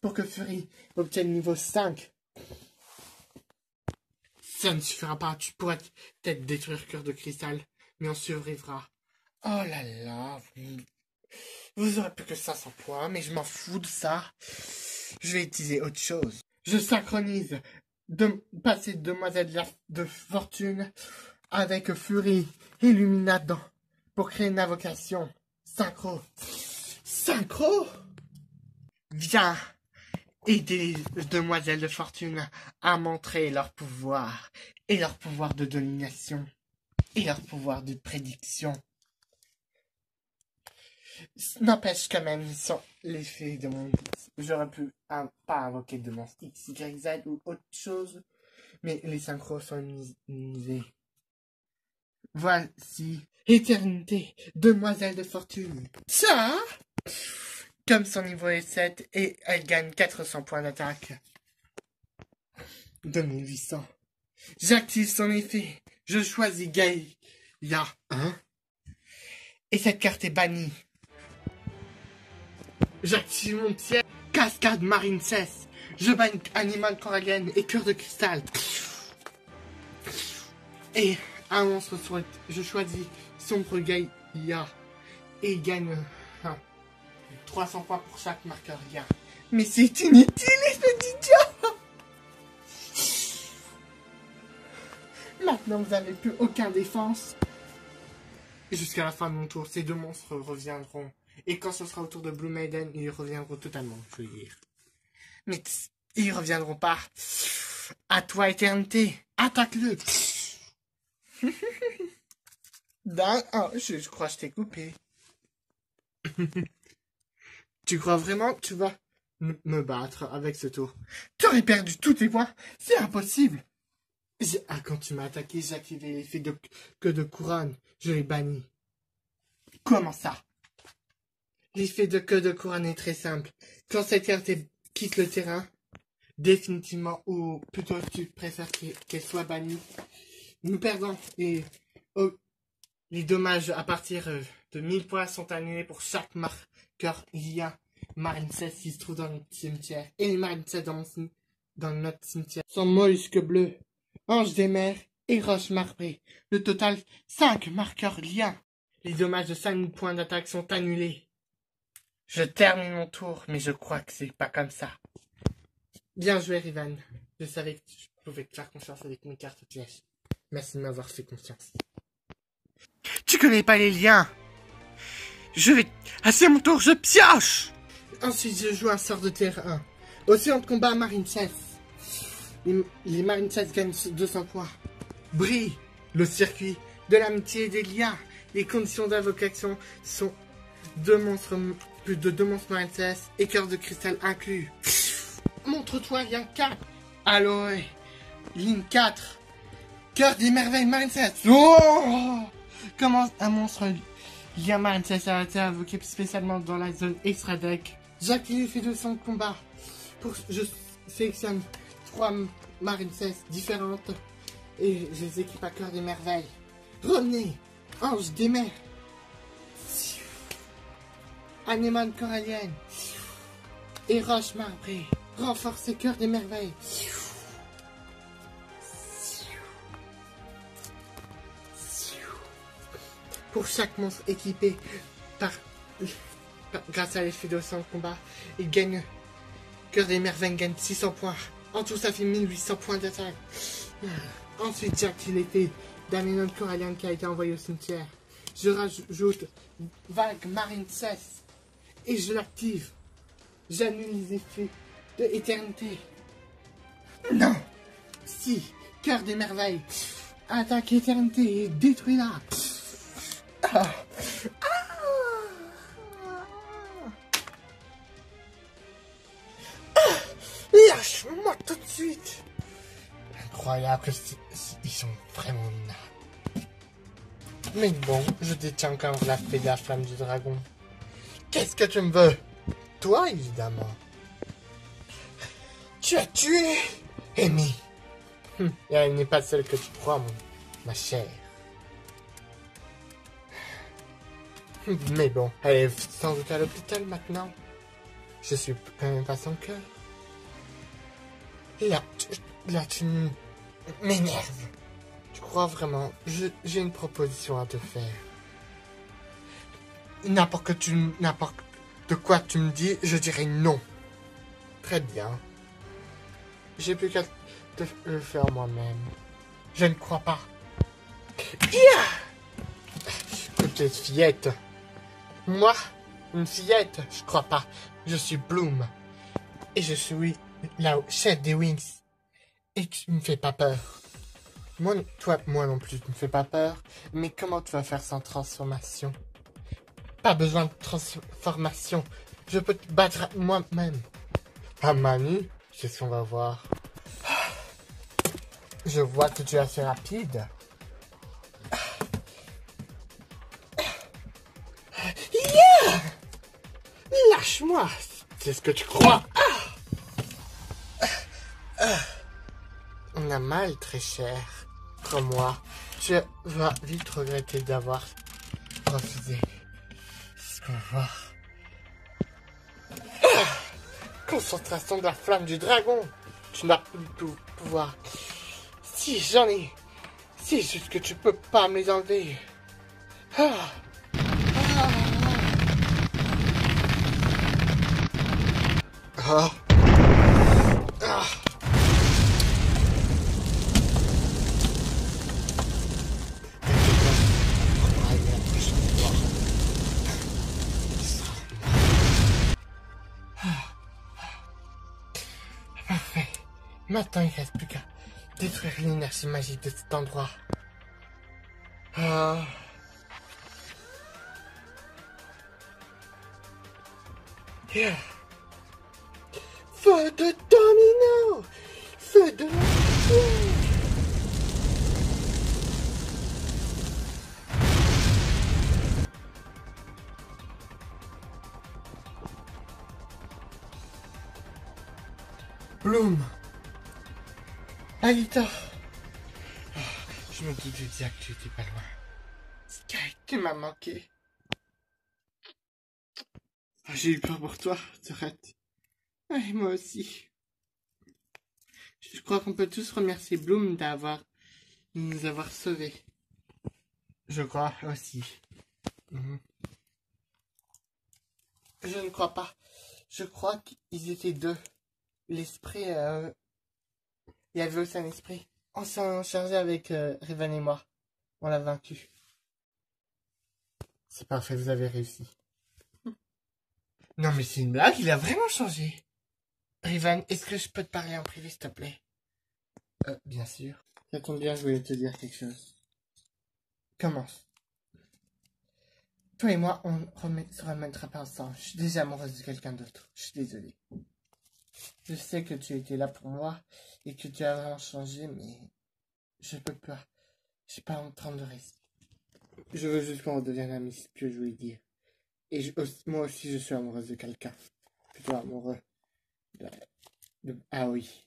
Speaker 1: pour que Fury obtienne niveau 5. Ça ne suffira pas, tu pourrais peut-être détruire Cœur de Cristal, mais on survivra. Oh là là, vous aurez plus que 500 points, mais je m'en fous de ça. Je vais utiliser autre chose. Je synchronise passer Demoiselle de Fortune avec Fury et Lumina dedans pour créer une invocation. Synchro. Synchro? Viens aider les Demoiselles de Fortune à montrer leur pouvoir et leur pouvoir de domination et leur pouvoir de prédiction. N'empêche quand même, sans l'effet de mon... J'aurais pu pas invoquer de monstre X, Y, Z ou autre chose, mais les synchros sont immunisés. Voici Éternité, Demoiselle de Fortune. Ça, comme son niveau est 7 et elle gagne 400 points d'attaque. 2800. J'active son effet. Je choisis Gaïa 1. Et cette carte est bannie. J'active mon piège. Cascade Marine 16. Je bannis Animal Corallienne et Cœur de Cristal. Et un monstre souhaite. Je choisis Sombre Gaïa. Et il gagne 300 points pour chaque marqueur lien. Mais c'est inutile, espèce d'idiot! Maintenant, vous n'avez plus aucune défense. Jusqu'à la fin de mon tour, ces deux monstres reviendront. Et quand ce sera au tour de Blue Maiden, ils reviendront totalement, je veux dire. Mais ils reviendront pas. À toi, Éternité. Attaque-le. Oh, je crois que je t'ai coupé. Tu crois vraiment que tu vas me battre avec ce tour? Tu aurais perdu tous tes points. C'est impossible. Quand tu m'as attaqué, j'ai activé l'effet de couronne. Je l'ai banni. Comment ça? L'effet de queue de couronne est très simple. Quand cette carte quitte le terrain, définitivement, ou plutôt tu préfères qu'elle soit bannie, nous perdons. Et les dommages à partir de 1000 points sont annulés pour chaque marqueur. Il y a Marine 16 qui se trouve dans notre cimetière. Et les Marine 16 dans notre cimetière sont mollusques bleus, anges des mers et roches marbrées. Le total, 5 marqueurs liens. Les dommages de 5000 points d'attaque sont annulés. Je termine mon tour, mais je crois que c'est pas comme ça. Bien joué, Riven. Je savais que je pouvais te faire confiance avec mes cartes pièges. Merci de m'avoir fait confiance. Tu connais pas les liens. Ah, c'est mon tour, je pioche. Ensuite, je joue un sort de terre 1. Océan de combat, Marine 16. Les Marine 16 gagnent 200 points. Brille, le circuit de l'amitié et des liens. Les conditions d'invocation sont plus de 2 monstres Marine 16 et Cœur de Cristal inclus. Montre-toi, lien 4. Aloe, ligne 4. Cœur des merveilles, Marine 16. Oh! Comment un monstre lien Marine 16 a été invoqué spécialement dans la zone extra deck. J'active l'effet de son combat. Je sélectionne 3 Marine 16 différentes et je les équipe à Cœur des merveilles. Revenez, ange des mers. anémone corallienne et roche marbrée. Renforcez cœur des merveilles. Pour chaque monstre équipé grâce à l'effet de son combat, il gagne. Cœur des merveilles gagne 600 points. En tout, ça fait 1800 points d'attaque. Ensuite, j'active l'effet d'anémone corallienne qui a été envoyé au cimetière. Je rajoute vague marine cesse et je l'active. J'annule les effets de éternité. Non. Si, cœur des merveilles. Attaque éternité et détruis-la. Ah. Lâche-moi tout de suite. Incroyable, ils sont vraiment minables. Mais bon, je détiens encore la fée de la flamme du dragon. Qu'est-ce que tu me veux? Toi, évidemment. Tu as tué Amy. Et elle n'est pas celle que tu crois, ma chère. Mais bon, elle est sans doute à l'hôpital maintenant. Je suis quand même pas son cœur. Là, tu m'énerves. Tu crois vraiment? J'ai une proposition à te faire. N'importe de quoi tu me dis, je dirais non. Très bien. J'ai plus qu'à te le faire moi-même. Je ne crois pas. Écoutez, fillette. Moi, une fillette, je crois pas. Je suis Bloom. Et je suis la chef des Wings. Et tu me fais pas peur. Moi non plus, tu me fais pas peur. Mais comment tu vas faire sans transformation? Pas besoin de transformation. Je peux te battre moi-même. Ah Manu, c'est ce qu'on va voir. Je vois que tu es assez rapide. Yeah! Lâche-moi! C'est ce que tu crois. On a mal, très cher. Comme moi. Tu vas vite regretter d'avoir refusé. C'est ce qu'on va voir. Concentration de la flamme du dragon. Tu n'as plus tout pouvoir. Si, j'en ai. C'est juste que tu peux pas me les enlever. Ah. Ah. Ah. Parfait. Maintenant, il ne reste plus qu'à détruire l'énergie magique de cet endroit. Ah. Yeah. Feu de domino! Feu de Bloom! Alita! Oh, je me doutais déjà que tu étais pas loin. Sky, tu m'as manqué. Oh, j'ai eu peur pour toi, Tourette. Et moi aussi. Je crois qu'on peut tous remercier Bloom de nous avoir sauvés. Je crois aussi. Je ne crois pas. Je crois qu'ils étaient deux. L'esprit, il y avait aussi un esprit. On s'en chargeait avec Riven et moi. On l'a vaincu. C'est parfait, vous avez réussi. Non mais c'est une blague, il a vraiment changé. Riven, est-ce que je peux te parler en privé, s'il te plaît? Bien sûr. Ça tombe bien, je voulais te dire quelque chose. Commence. Toi et moi, on se remettra pas ensemble. Je suis déjà amoureuse de quelqu'un d'autre. Je suis désolée. Je sais que tu étais là pour moi et que tu as vraiment changé, mais je peux pas. J'ai pas en train de rester. Je veux juste qu'on redevienne amis, c'est ce que je voulais dire. Et moi aussi, je suis amoureuse de quelqu'un. Plutôt amoureux Ah oui.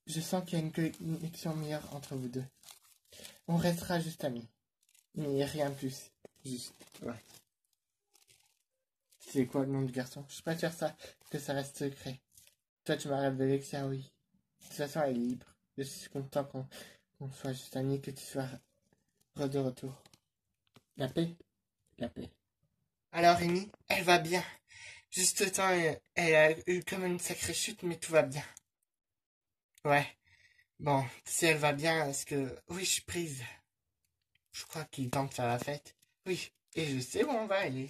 Speaker 1: Je sens qu'il y a une connexion meilleure entre vous deux. On restera juste amis. Mais rien de plus. Juste, ouais. C'est quoi le nom du garçon? Je préfère ça, que ça reste secret. Toi, tu m'as révélé que ça, oui. De toute façon, elle est libre. Je suis content qu'on soit juste amis, que tu sois de retour. La paix? La paix. Alors, Amy, elle va bien. Juste le temps, elle a eu comme une sacrée chute, mais tout va bien. Ouais. Bon, si elle va bien, est-ce que... Oui, je suis prise. Je crois qu'il tente de faire la fête. Oui, et je sais où on va aller.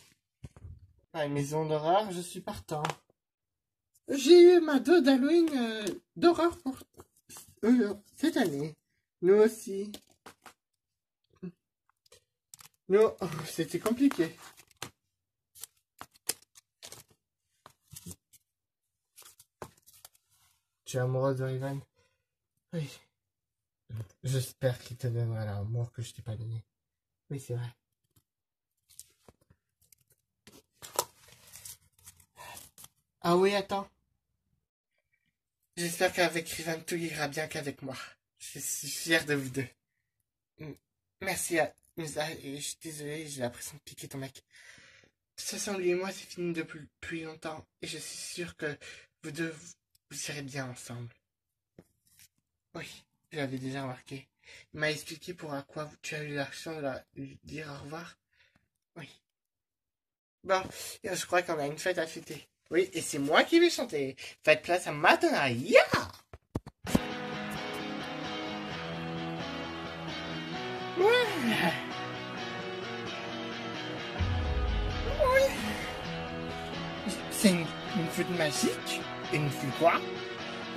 Speaker 1: À une maison d'horreur, je suis partant. J'ai eu ma dose d'Halloween d'horreur pour cette année. Nous aussi. Nous, c'était compliqué. Tu es amoureuse de Ivan? Oui. J'espère qu'il te donnera l'amour que je t'ai pas donné. Oui, c'est vrai. Ah oui, attends. J'espère qu'avec Ivan tout ira bien qu'avec moi. Je suis fière de vous deux. Merci à Musa, et je suis désolée, j'ai l'impression de piquer ton mec. De toute façon, lui et moi, c'est fini depuis longtemps, et je suis sûre que vous deux, vous irez bien ensemble. Oui, je l'avais déjà remarqué. Il m'a expliqué pour à quoi tu as eu la chance de lui dire au revoir. Oui. Bon, je crois qu'on a une fête à fêter. Oui, et c'est moi qui vais chanter. Faites place à Madonna. Yeah! Ouais. Oui. C'est une flûte magique? Une flûte quoi?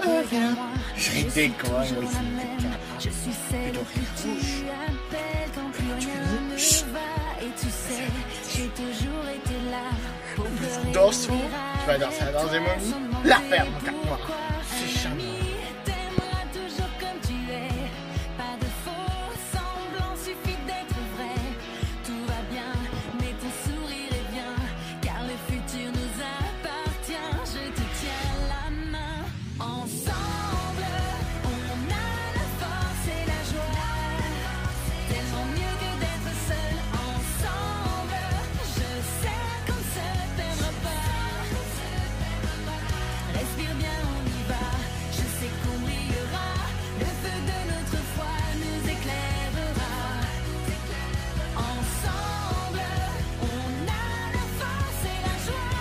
Speaker 1: Rien. Je rigole quoi, oui, c'est une flûte.
Speaker 2: Je suis celle que tu appelles quand plus rien ne va. Et tu sais, j'ai toujours été là pour pleurer.
Speaker 1: Danse, tu vas danser dans des momies. La ferme, mon moi. C'est charmant.
Speaker 2: T'aimeras toujours comme tu es. Pas de faux semblants, suffit d'être vrai. Tout va bien, mais ton sourire est bien. Car le futur nous appartient. Je te tiens la main. Ensemble, on a la force et la joie. Tellement mieux que d'être seul ensemble. Je sais qu'on se perdra pas. Respire bien, on y va. Je sais qu'on brillera. Le feu de notre foi nous éclairera. Ensemble, on a la force et la joie.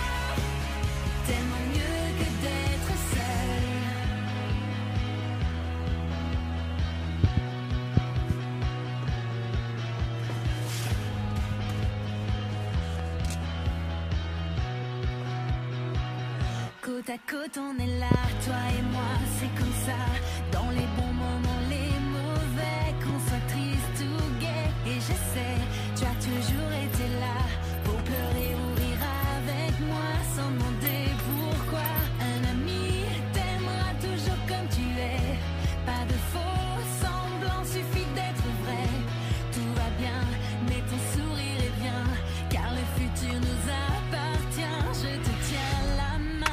Speaker 2: Tellement mieux que d'être seul. Côte à côte, on est là, toi et moi, c'est comme ça. Dans les bons moments, les mauvais, qu'on soit triste ou gai. Et je sais, tu as toujours été là pour pleurer ou rire avec moi sans demander pourquoi. Un ami t'aimera toujours comme tu es. Pas de faux semblants, suffit d'être vrai. Tout va bien, mais ton sourire est bien. Car le futur nous appartient. Je te tiens la main.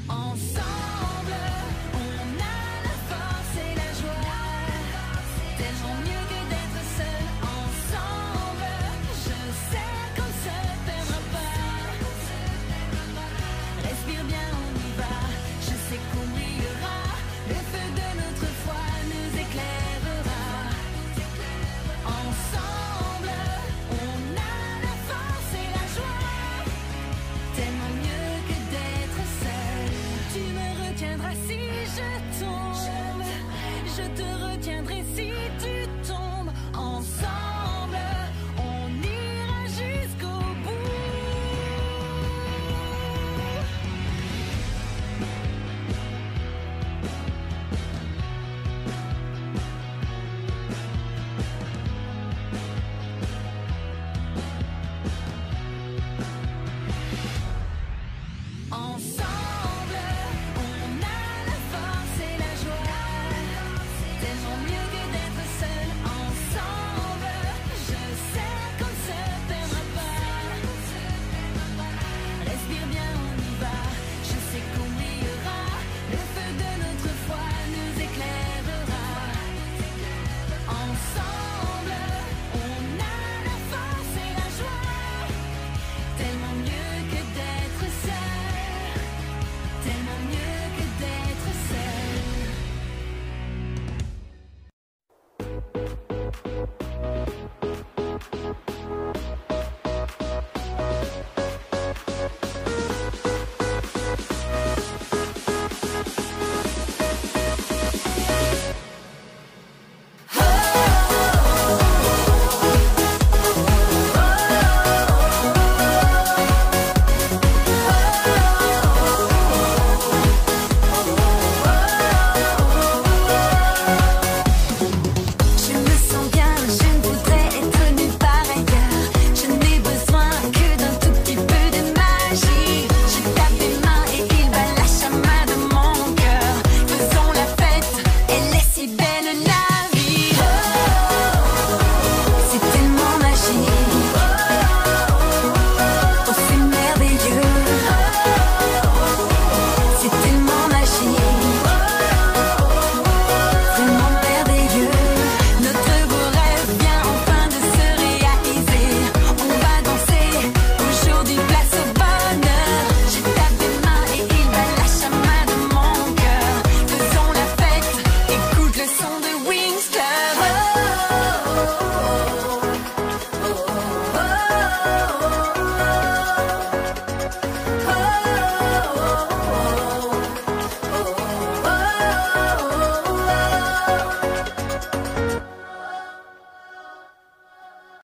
Speaker 2: Ensemble, on a la force et la joie. Tellement mieux que d'être seul ensemble. Je sais qu'on se perdra pas. Respire bien, on y va. Je sais qu'on brillera. Le feu de notre foi nous éclairera. Ensemble, on a la force et la joie. Tellement mieux que d'être seul. Tu me retiendras si je tombe. Je te retiendrai si tu tombes. Ensemble, on ira jusqu'au bout. Ensemble, on a la force et la joie. Tellement mieux que d'être seul ensemble. Je sais qu'on se perdra pas. Respire bien,